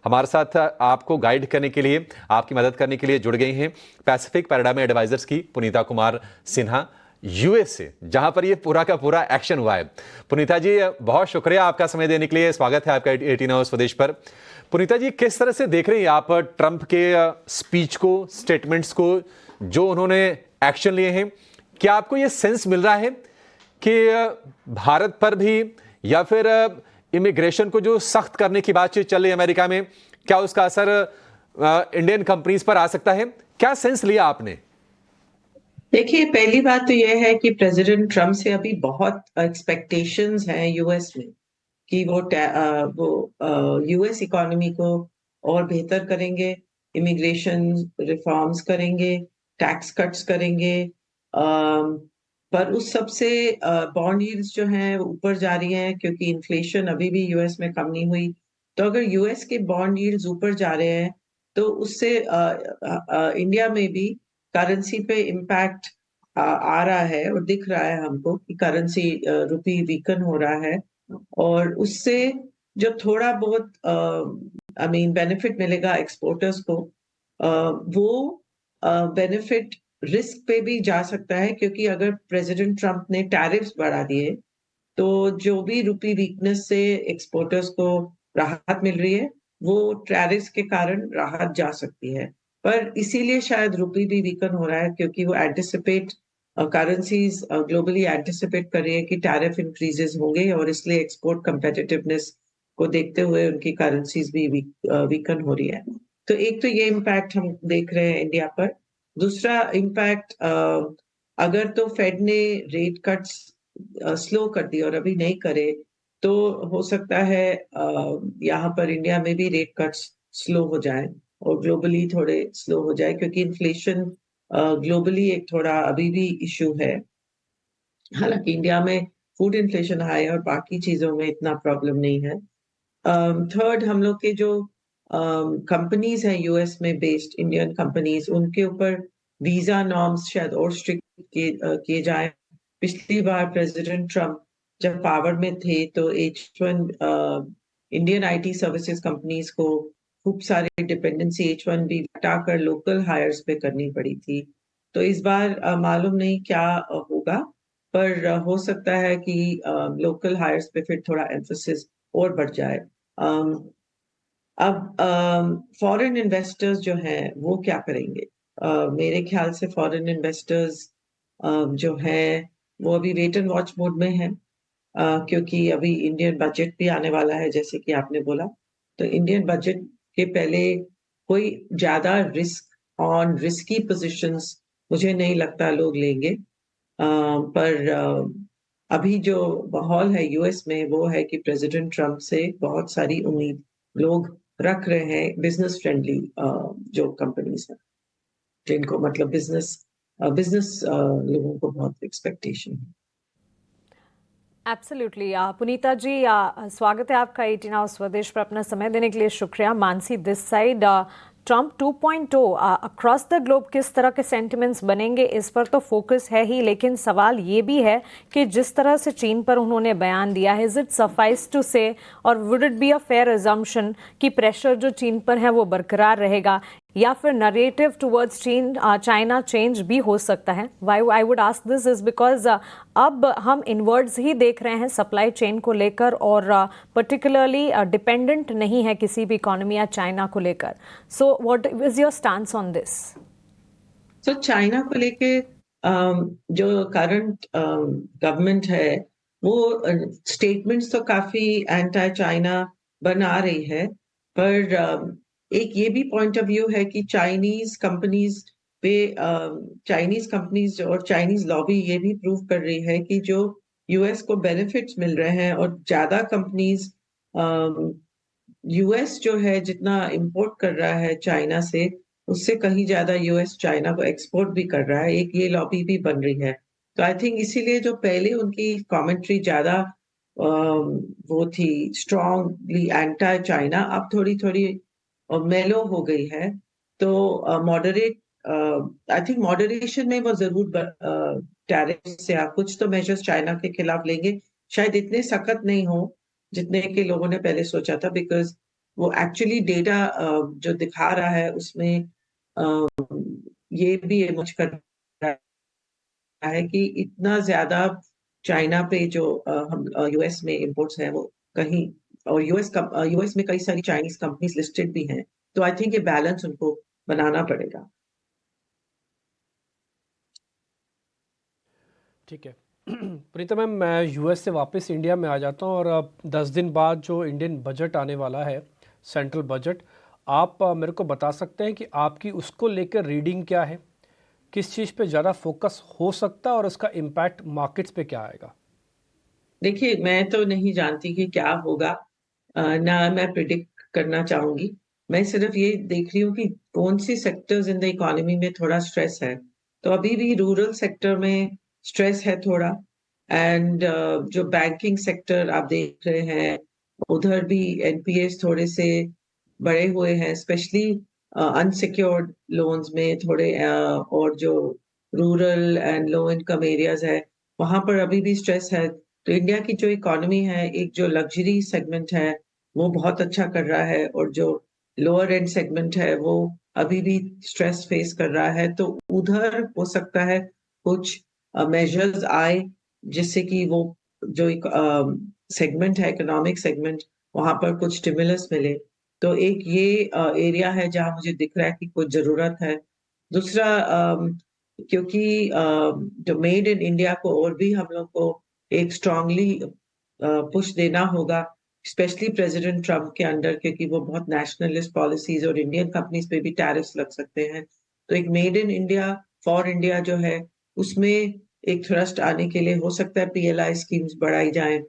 हमारे साथ आपको गाइड करने के लिए, आपकी मदद करने के लिए जुड़ गई हैं पैसिफिक पैराडाइम एडवाइजर्स की पुनीता कुमार सिन्हा, यूएस से, जहां पर ये पूरा का पूरा एक्शन हुआ है। पुनीता जी, बहुत शुक्रिया आपका समय देने के लिए। स्वागत है आपका 18 आवर्स स्वदेश पर। पुनीता जी, किस तरह से देख रही हैं आप ट्रंप के स्पीच को, स्टेटमेंट्स को, जो उन्होंने एक्शन लिए हैं? क्या आपको ये सेंस मिल रहा है कि भारत पर भी या फिर इमिग्रेशन को जो सख्त करने की बातचीत चल रही है अमेरिका में, क्या उसका असर इंडियन कंपनीज पर आ सकता है? क्या सेंस लिया आपने? देखिए, पहली बात तो यह है कि प्रेसिडेंट ट्रम्प से अभी बहुत एक्सपेक्टेशंस हैं यूएस में कि वो यूएस इकोनॉमी को और बेहतर करेंगे, इमिग्रेशन रिफॉर्म्स करेंगे, टैक्स कट्स करेंगे। पर उस सब से बॉन्ड यील्ड्स जो हैं वो ऊपर जा रही हैं क्योंकि इन्फ्लेशन अभी भी यूएस में कम नहीं हुई। तो अगर यूएस के बॉन्ड यील्ड्स ऊपर जा रहे हैं तो उससे इंडिया में भी करेंसी पे इम्पैक्ट आ रहा है और दिख रहा है हमको कि करेंसी रुपी वीकन हो रहा है और उससे जो थोड़ा बहुत बेनिफिट मिलेगा एक्सपोर्टर्स को, वो बेनिफिट रिस्क पे भी जा सकता है क्योंकि अगर प्रेसिडेंट ट्रम्प ने टैरिफ्स बढ़ा दिए तो जो भी रुपी वीकनेस से एक्सपोर्टर्स को राहत मिल रही है वो टैरिफ्स के कारण राहत जा सकती है। पर इसीलिए शायद रुपी भी वीकन हो रहा है क्योंकि वो एंटिसिपेट करेंसीज ग्लोबली एंटिसिपेट कर रही है कि टैरिफ इंक्रीजेस होंगे और इसलिए एक्सपोर्ट कंपेटिटिवनेस को देखते हुए उनकी करेंसीज भी वीकन हो रही है। तो एक तो ये इम्पैक्ट हम देख रहे हैं इंडिया पर। दूसरा इम्पैक्ट, अगर तो फेड ने रेट कट्स स्लो कर दी और अभी नहीं करे तो हो सकता है यहाँ पर इंडिया में भी रेट कट्स स्लो हो जाए और ग्लोबली थोड़े स्लो हो जाए क्योंकि इन्फ्लेशन ग्लोबली एक थोड़ा अभी भी इशू है। हालांकि इंडिया में फूड इन्फ्लेशन हाई है और बाकी चीजों में इतना प्रॉब्लम नहीं है। थर्ड, हम लोग के जो कंपनीज हैं यूएस में बेस्ड इंडियन कंपनीज, उनके ऊपर वीजा नॉर्म्स शायद और स्ट्रिक्ट किए जाए। पिछली बार प्रेसिडेंट ट्रम्प जब पावर में थे तो H1 Indian IT services companies को खूब सारे डिपेंडेंसी H1 भी हटाकर लोकल हायर्स पे करनी पड़ी थी। तो इस बार मालूम नहीं क्या होगा, पर हो सकता है कि लोकल हायर्स पे फिर थोड़ा एम्फोसिस और बढ़ जाए। अम, अब फॉरेन इन्वेस्टर्स जो हैं वो क्या करेंगे? मेरे ख्याल से फॉरेन इन्वेस्टर्स जो हैं वो अभी वेट एंड वॉच मोड में हैं, क्योंकि अभी इंडियन बजट भी आने वाला है जैसे कि आपने बोला। तो इंडियन बजट के पहले कोई ज्यादा रिस्क ऑन रिस्की पोजीशंस मुझे नहीं लगता लोग लेंगे। पर अभी जो माहौल है यूएस में वो है कि प्रेसिडेंट ट्रम्प से बहुत सारी उम्मीद लोग रख रहे हैं, बिजनेस फ्रेंडली जो कंपनीज हैं जिनको मतलब बिजनेस बिजनेस लोगों को बहुत एक्सपेक्टेशन है। एब्सोल्युटली। पुनीता जी, स्वागत है आपका 18 आवर्स स्वदेश पर। अपना समय देने के लिए शुक्रिया। Mansi this side, Trump 2.0 across the globe किस तरह के सेंटिमेंट्स बनेंगे इस पर तो फोकस है ही, लेकिन सवाल ये भी है कि जिस तरह से चीन पर उन्होंने बयान दिया है, इज इट सफाइस टू से और would it be a fair assumption कि प्रेशर जो चीन पर है वो बरकरार रहेगा या फिर नरेटिव टुवर्ड्स चाइना चेंज भी हो सकता है? Why I would ask this is because अब हम इनवर्ड्स ही देख रहे हैं सप्लाई चेन को लेकर और पर्टिकुलरली डिपेंडेंट नहीं है किसी भी इकोनॉमी या चाइना को लेकर। So what is your stance on this? तो चाइना को लेके जो करंट गवर्नमेंट है वो स्टेटमेंट्स तो काफी एंटी चाइना बना रही है, पर एक ये भी पॉइंट ऑफ व्यू है कि चाइनीज कंपनीज पे चाइनीज कंपनीज और चाइनीज लॉबी ये भी प्रूव कर रही है कि जो यूएस को बेनिफिट्स मिल रहे हैं और ज्यादा कंपनीज यूएस जो है जितना इंपोर्ट कर रहा है चाइना से उससे कहीं ज्यादा यूएस चाइना को एक्सपोर्ट भी कर रहा है, एक ये लॉबी भी बन रही है। तो आई थिंक इसीलिए जो पहले उनकी कमेंट्री ज्यादा वो थी स्ट्रांगली एंटी चाइना, अब थोड़ी थोड़ी मेलो हो गई है। तो मॉडरेट आई थिंक मॉडरेशन में वो जरूर टैरिफ से आप कुछ तो मेजर्स चाइना के खिलाफ लेंगे, शायद इतने सख्त नहीं हो जितने के लोगों ने पहले सोचा था, बिकॉज वो एक्चुअली डेटा जो दिखा रहा है उसमें ये भी इमर्ज कर रहा है कि इतना ज्यादा चाइना पे जो हम यूएस में इंपोर्ट्स हैं वो कहीं, और यूएस में कई सारी चाइनीज कंपनीज लिस्टेड भी हैं, तो आई थिंक ये बैलेंस उनको बनाना पड़ेगा। ठीक है। प्रीता मैम, मैं यूएस से वापस इंडिया में आ जाता हूँ और अब 10 दिन बाद जो इंडियन बजट आने वाला है, सेंट्रल बजट, आप मेरे को बता सकते हैं कि आपकी उसको लेकर रीडिंग क्या है, किस चीज़ पे ज़्यादा फोकस हो सकता है और उसका इम्पैक्ट मार्केट्स पे क्या आएगा? देखिए, मैं तो नहीं जानती कि क्या होगा, ना मैं प्रिडिक्ट करना चाहूंगी। मैं सिर्फ ये देख रही हूँ कि कौन सी सेक्टर्स इन द इकोनॉमी में थोड़ा स्ट्रेस है। तो अभी भी रूरल सेक्टर में स्ट्रेस है थोड़ा, एंड जो बैंकिंग सेक्टर आप देख रहे हैं उधर भी एनपीएस थोड़े से बढ़े हुए हैं, स्पेशली अनसिक्योर्ड लोन्स में थोड़े, और जो rural and low income areas है वहां पर अभी भी स्ट्रेस है। तो इंडिया की जो इकोनॉमी है, एक जो लग्जरी सेगमेंट है वो बहुत अच्छा कर रहा है, और जो लोअर एंड सेगमेंट है वो अभी भी स्ट्रेस फेस कर रहा है। तो उधर हो सकता है कुछ मेजर्स आए जिससे कि वो जो सेगमेंट है, इकोनॉमिक सेगमेंट, वहां पर कुछ स्टिमुलस मिले। तो एक ये एरिया है जहां मुझे दिख रहा है कि कुछ जरूरत है। दूसरा, क्योंकि जो मेड इन इंडिया को और भी हम लोग को एक स्ट्रांगली पुश देना होगा, स्पेशली प्रेसिडेंट ट्रम्प के अंडर, क्योंकि वो बहुत नेशनलिस्ट पॉलिसीज और इंडियन कंपनीज पे भी टैरिफ्स लग सकते हैं। तो एक made in India for India जो है उसमें एक थ्रस्ट आने के लिए हो सकता है पीएलआई स्कीम्स बढ़ाई जाएं,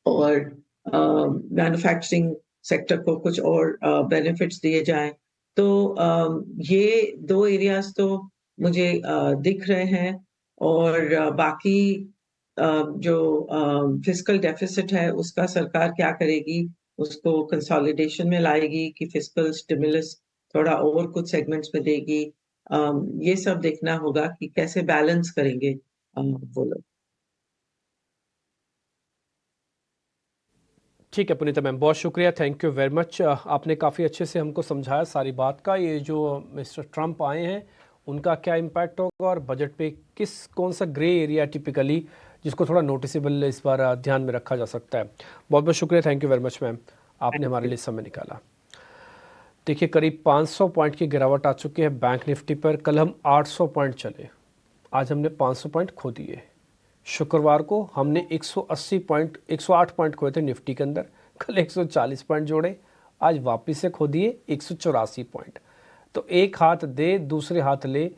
और मैन्युफैक्चरिंग सेक्टर को कुछ और बेनिफिट्स दिए जाएं। तो ये दो एरियाज तो मुझे दिख रहे हैं, और बाकी जो फिस्कल डेफिसिट है उसका सरकार क्या करेगी, उसको कंसोलिडेशन में लाएगी कि फिस्कल स्टिमुलस थोड़ा और कुछ सेगमेंट्स में देगी। ये सब देखना होगा कि कैसे बैलेंस करेंगे वो लोग। ठीक है पुनीता मैम, बहुत शुक्रिया, थैंक यू वेरी मच। आपने काफ़ी अच्छे से हमको समझाया सारी बात का। ये जो मिस्टर ट्रम्प आए हैं उनका क्या इम्पैक्ट होगा और बजट पे कौन सा ग्रे एरिया टिपिकली जिसको थोड़ा नोटिसेबल इस बार ध्यान में रखा जा सकता है। बहुत बहुत शुक्रिया, thank you very much ma'am, आपने हमारे लिए समय निकाला। देखिए, करीब 500 पॉइंट की गिरावट आ चुकी है बैंक निफ्टी पर। कल हम 800 पॉइंट चले, आज हमने 500 पॉइंट खो दिए। शुक्रवार को हमने 108 पॉइंट खोए थे निफ्टी के अंदर, कल 140 पॉइंट जोड़े, आज वापस से खो दिए 184 पॉइंट। तो एक हाथ दे दूसरे हाथ ले,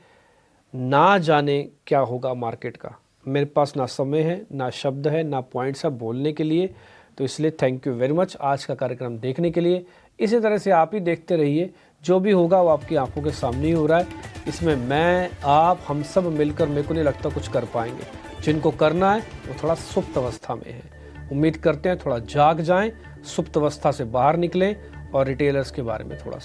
ना जाने क्या होगा मार्केट का। मेरे पास ना समय है, ना शब्द है, ना पॉइंट्स है बोलने के लिए, तो इसलिए थैंक यू वेरी मच आज का कार्यक्रम देखने के लिए। इसी तरह से आप ही देखते रहिए, जो भी होगा वो आपकी आंखों के सामने ही हो रहा है। इसमें मैं, आप, हम सब मिलकर मेरे को नहीं लगता कुछ कर पाएंगे। जिनको करना है वो थोड़ा सुप्त अवस्था में है। उम्मीद करते हैं थोड़ा जाग जाएं, सुप्त अवस्था से बाहर निकलें और रिटेलर्स के बारे में थोड़ा